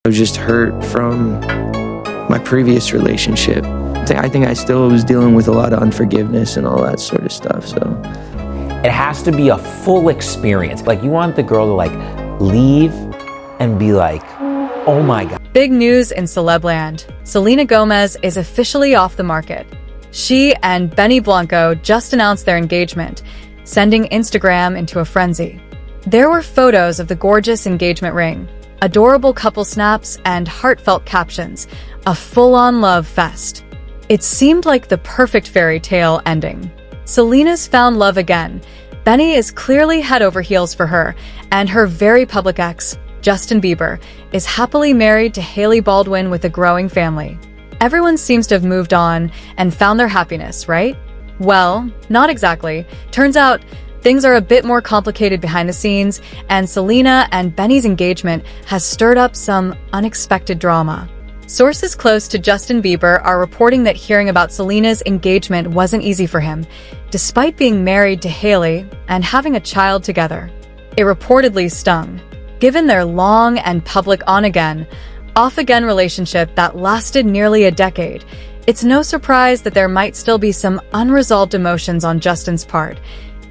I was just hurt from my previous relationship. I think I still was dealing with a lot of unforgiveness and all that sort of stuff, so. It has to be a full experience. Like, you want the girl to like leave and be like, oh my God. Big news in celeb land. Selena Gomez is officially off the market. She and Benny Blanco just announced their engagement, sending Instagram into a frenzy. There were photos of the gorgeous engagement ring, adorable couple snaps, and heartfelt captions, a full-on love fest. It seemed like the perfect fairy tale ending. Selena's found love again. Benny is clearly head over heels for her, and her very public ex, Justin Bieber, is happily married to Hailey Baldwin with a growing family. Everyone seems to have moved on and found their happiness, right? Well, not exactly. Turns out, things are a bit more complicated behind the scenes, and Selena and Benny's engagement has stirred up some unexpected drama. Sources close to Justin Bieber are reporting that hearing about Selena's engagement wasn't easy for him, despite being married to Hailey and having a child together. It reportedly stung. Given their long and public on-again, off-again relationship that lasted nearly a decade, it's no surprise that there might still be some unresolved emotions on Justin's part,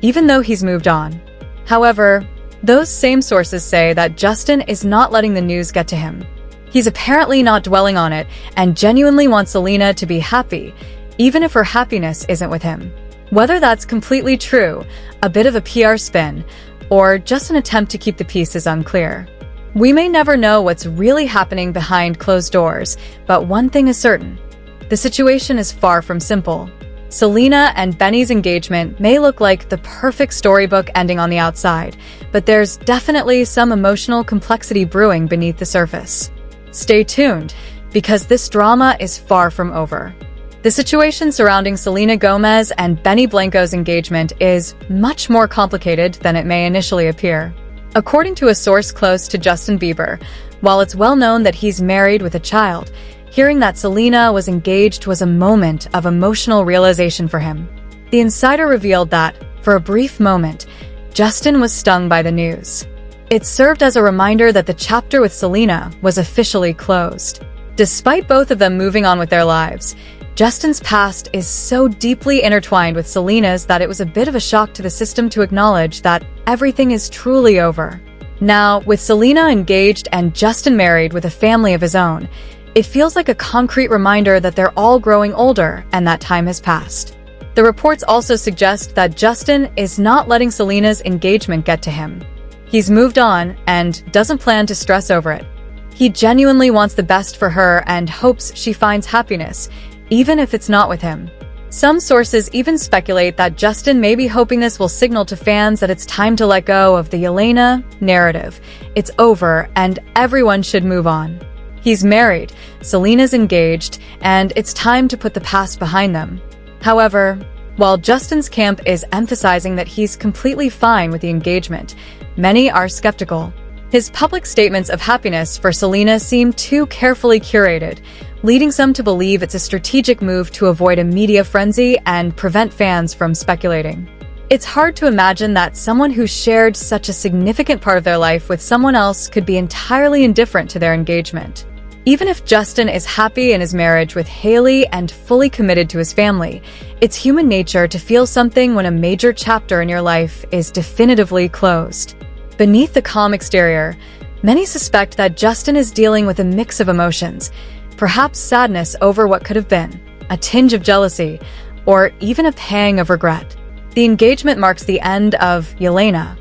even though he's moved on. However, those same sources say that Justin is not letting the news get to him. He's apparently not dwelling on it and genuinely wants Selena to be happy, even if her happiness isn't with him. Whether that's completely true, a bit of a PR spin, or just an attempt to keep the peace is unclear. We may never know what's really happening behind closed doors, but one thing is certain. The situation is far from simple. Selena and Benny's engagement may look like the perfect storybook ending on the outside, but there's definitely some emotional complexity brewing beneath the surface. Stay tuned, because this drama is far from over. The situation surrounding Selena Gomez and Benny Blanco's engagement is much more complicated than it may initially appear. According to a source close to Justin Bieber, while it's well known that he's married with a child, hearing that Selena was engaged was a moment of emotional realization for him. The insider revealed that, for a brief moment, Justin was stung by the news. It served as a reminder that the chapter with Selena was officially closed. Despite both of them moving on with their lives, Justin's past is so deeply intertwined with Selena's that it was a bit of a shock to the system to acknowledge that everything is truly over. Now, with Selena engaged and Justin married with a family of his own, it feels like a concrete reminder that they're all growing older and that time has passed. The reports also suggest that Justin is not letting Selena's engagement get to him. He's moved on and doesn't plan to stress over it. He genuinely wants the best for her and hopes she finds happiness, even if it's not with him. Some sources even speculate that Justin may be hoping this will signal to fans that it's time to let go of the Yelena narrative. It's over and everyone should move on. He's married, Selena's engaged, and it's time to put the past behind them. However, while Justin's camp is emphasizing that he's completely fine with the engagement, many are skeptical. His public statements of happiness for Selena seem too carefully curated, leading some to believe it's a strategic move to avoid a media frenzy and prevent fans from speculating. It's hard to imagine that someone who shared such a significant part of their life with someone else could be entirely indifferent to their engagement. Even if Justin is happy in his marriage with Hailey and fully committed to his family, it's human nature to feel something when a major chapter in your life is definitively closed. Beneath the calm exterior, many suspect that Justin is dealing with a mix of emotions, perhaps sadness over what could have been, a tinge of jealousy, or even a pang of regret. The engagement marks the end of Yelena,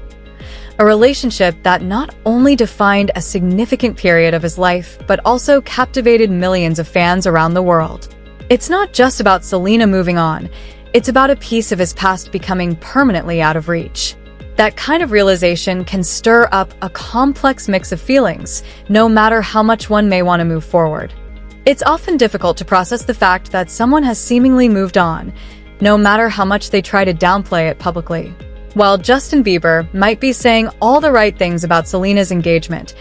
a relationship that not only defined a significant period of his life, but also captivated millions of fans around the world. It's not just about Selena moving on, it's about a piece of his past becoming permanently out of reach. That kind of realization can stir up a complex mix of feelings, no matter how much one may want to move forward. It's often difficult to process the fact that someone has seemingly moved on, no matter how much they try to downplay it publicly. While Justin Bieber might be saying all the right things about Selena's engagement,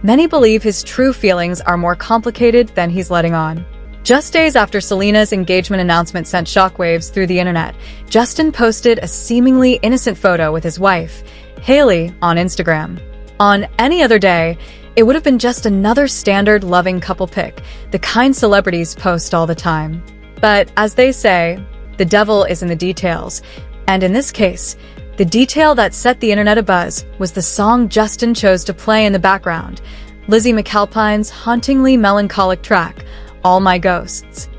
many believe his true feelings are more complicated than he's letting on. Just days after Selena's engagement announcement sent shockwaves through the internet, Justin posted a seemingly innocent photo with his wife, Hailey, on Instagram. On any other day, it would have been just another standard loving couple pic, the kind celebrities post all the time. But as they say, the devil is in the details. And in this case, the detail that set the internet abuzz was the song Justin chose to play in the background, Lizzie McAlpine's hauntingly melancholic track, All My Ghosts.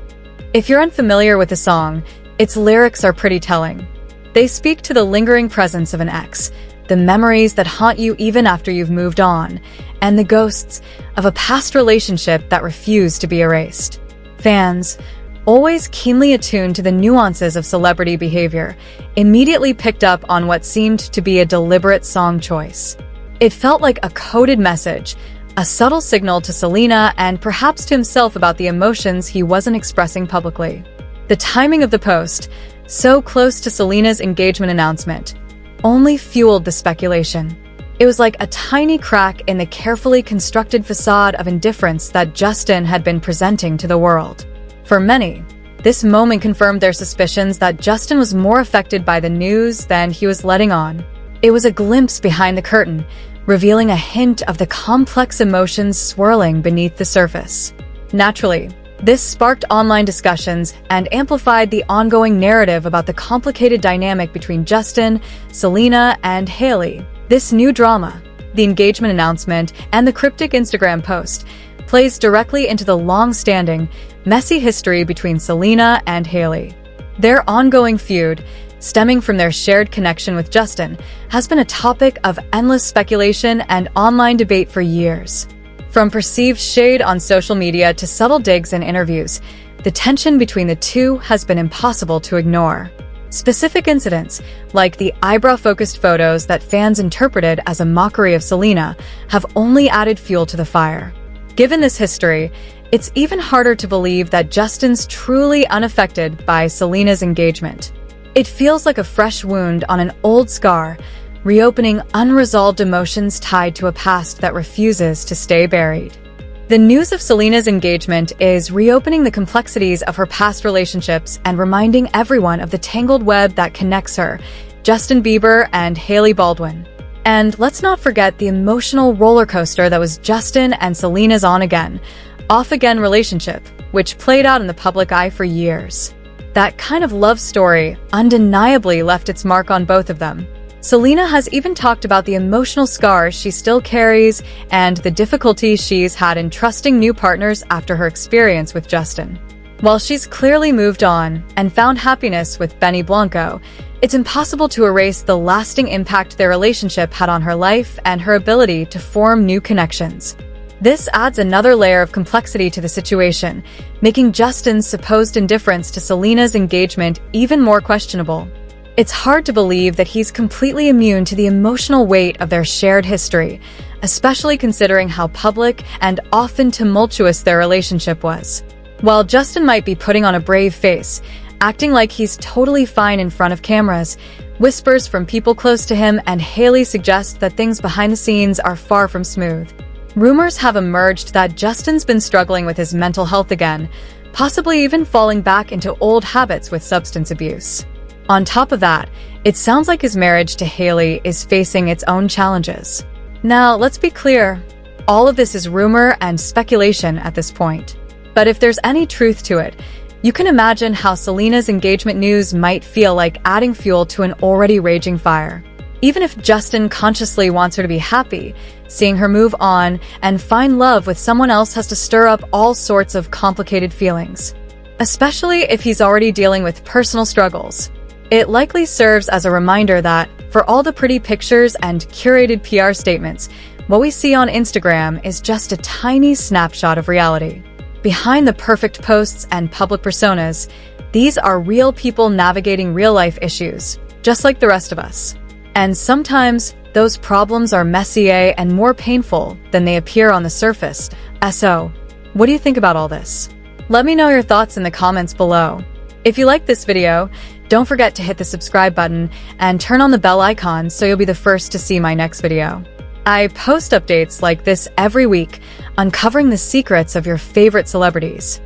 If you're unfamiliar with the song, its lyrics are pretty telling. They speak to the lingering presence of an ex, the memories that haunt you even after you've moved on, and the ghosts of a past relationship that refuse to be erased. Fans, always keenly attuned to the nuances of celebrity behavior, immediately picked up on what seemed to be a deliberate song choice. It felt like a coded message, a subtle signal to Selena and perhaps to himself about the emotions he wasn't expressing publicly. The timing of the post, so close to Selena's engagement announcement, only fueled the speculation. It was like a tiny crack in the carefully constructed facade of indifference that Justin had been presenting to the world. For many, this moment confirmed their suspicions that Justin was more affected by the news than he was letting on. It was a glimpse behind the curtain, revealing a hint of the complex emotions swirling beneath the surface. Naturally, this sparked online discussions and amplified the ongoing narrative about the complicated dynamic between Justin, Selena, and Hailey. This new drama, the engagement announcement, and the cryptic Instagram post, plays directly into the long-standing, messy history between Selena and Hailey. Their ongoing feud, stemming from their shared connection with Justin, has been a topic of endless speculation and online debate for years. From perceived shade on social media to subtle digs in interviews, the tension between the two has been impossible to ignore. Specific incidents, like the eyebrow-focused photos that fans interpreted as a mockery of Selena, have only added fuel to the fire. Given this history, it's even harder to believe that Justin's truly unaffected by Selena's engagement. It feels like a fresh wound on an old scar, reopening unresolved emotions tied to a past that refuses to stay buried. The news of Selena's engagement is reopening the complexities of her past relationships and reminding everyone of the tangled web that connects her, Justin Bieber and Hailey Baldwin. And let's not forget the emotional roller coaster that was Justin and Selena's on-again, off-again relationship, which played out in the public eye for years. That kind of love story undeniably left its mark on both of them. Selena has even talked about the emotional scars she still carries and the difficulties she's had in trusting new partners after her experience with Justin. While she's clearly moved on and found happiness with Benny Blanco, it's impossible to erase the lasting impact their relationship had on her life and her ability to form new connections. This adds another layer of complexity to the situation, making Justin's supposed indifference to Selena's engagement even more questionable. It's hard to believe that he's completely immune to the emotional weight of their shared history, especially considering how public and often tumultuous their relationship was. While Justin might be putting on a brave face, acting like he's totally fine in front of cameras, whispers from people close to him and Hailey suggest that things behind the scenes are far from smooth. Rumors have emerged that Justin's been struggling with his mental health again, possibly even falling back into old habits with substance abuse. On top of that, it sounds like his marriage to Hailey is facing its own challenges. Now, let's be clear, all of this is rumor and speculation at this point. But if there's any truth to it, you can imagine how Selena's engagement news might feel like adding fuel to an already raging fire. Even if Justin consciously wants her to be happy, seeing her move on and find love with someone else has to stir up all sorts of complicated feelings. Especially if he's already dealing with personal struggles. It likely serves as a reminder that, for all the pretty pictures and curated PR statements, what we see on Instagram is just a tiny snapshot of reality. Behind the perfect posts and public personas, these are real people navigating real-life issues, just like the rest of us. And sometimes, those problems are messier and more painful than they appear on the surface. So, what do you think about all this? Let me know your thoughts in the comments below. If you liked this video, don't forget to hit the subscribe button and turn on the bell icon so you'll be the first to see my next video. I post updates like this every week, uncovering the secrets of your favorite celebrities.